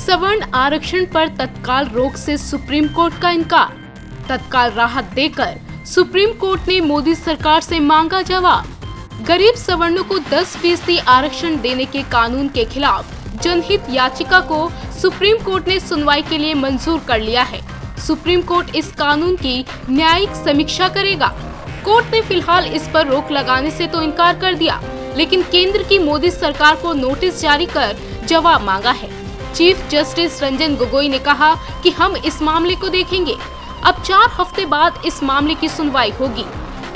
सवर्ण आरक्षण पर तत्काल रोक से सुप्रीम कोर्ट का इनकार। तत्काल राहत देकर सुप्रीम कोर्ट ने मोदी सरकार से मांगा जवाब। गरीब सवर्णों को 10% आरक्षण देने के कानून के खिलाफ जनहित याचिका को सुप्रीम कोर्ट ने सुनवाई के लिए मंजूर कर लिया है। सुप्रीम कोर्ट इस कानून की न्यायिक समीक्षा करेगा। कोर्ट ने फिलहाल इस पर रोक लगाने से तो इनकार कर दिया, लेकिन केंद्र की मोदी सरकार को नोटिस जारी कर जवाब मांगा है। चीफ जस्टिस रंजन गोगोई ने कहा कि हम इस मामले को देखेंगे। अब 4 हफ्ते बाद इस मामले की सुनवाई होगी।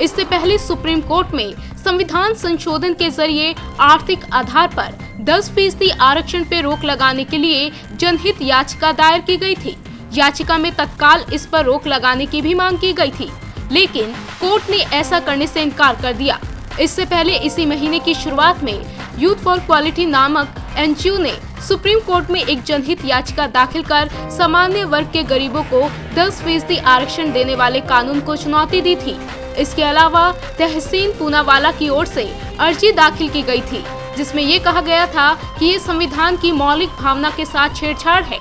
इससे पहले सुप्रीम कोर्ट में संविधान संशोधन के जरिए आर्थिक आधार पर 10% आरक्षण पे रोक लगाने के लिए जनहित याचिका दायर की गई थी। याचिका में तत्काल इस पर रोक लगाने की भी मांग की गई थी, लेकिन कोर्ट ने ऐसा करने से इनकार कर दिया। इससे पहले इसी महीने की शुरुआत में यूथ फॉर क्वालिटी नामक NGO ने सुप्रीम कोर्ट में एक जनहित याचिका दाखिल कर सामान्य वर्ग के गरीबों को 10% आरक्षण देने वाले कानून को चुनौती दी थी। इसके अलावा तहसीन पूनावाला की ओर से अर्जी दाखिल की गई थी, जिसमें ये कहा गया था कि ये संविधान की मौलिक भावना के साथ छेड़छाड़ है।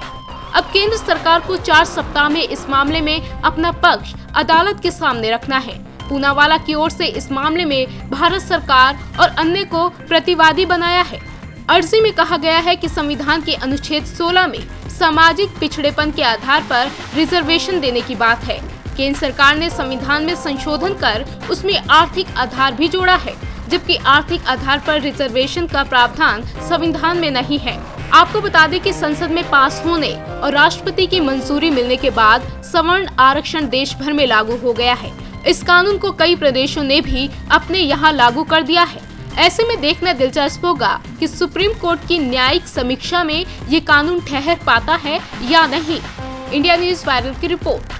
अब केंद्र सरकार को 4 सप्ताह में इस मामले में अपना पक्ष अदालत के सामने रखना है। पूनावाला की ओर से इस मामले में भारत सरकार और अन्य को प्रतिवादी बनाया है। अर्जी में कहा गया है कि संविधान के अनुच्छेद 16 में सामाजिक पिछड़ेपन के आधार पर रिजर्वेशन देने की बात है। केंद्र सरकार ने संविधान में संशोधन कर उसमें आर्थिक आधार भी जोड़ा है, जबकि आर्थिक आधार पर रिजर्वेशन का प्रावधान संविधान में नहीं है। आपको बता दें कि संसद में पास होने और राष्ट्रपति की मंजूरी मिलने के बाद सवर्ण आरक्षण देश भर में लागू हो गया है। इस कानून को कई प्रदेशों ने भी अपने यहाँ लागू कर दिया है। ऐसे में देखना दिलचस्प होगा कि सुप्रीम कोर्ट की न्यायिक समीक्षा में ये कानून ठहर पाता है या नहीं। इंडिया न्यूज़ वायरल की रिपोर्ट।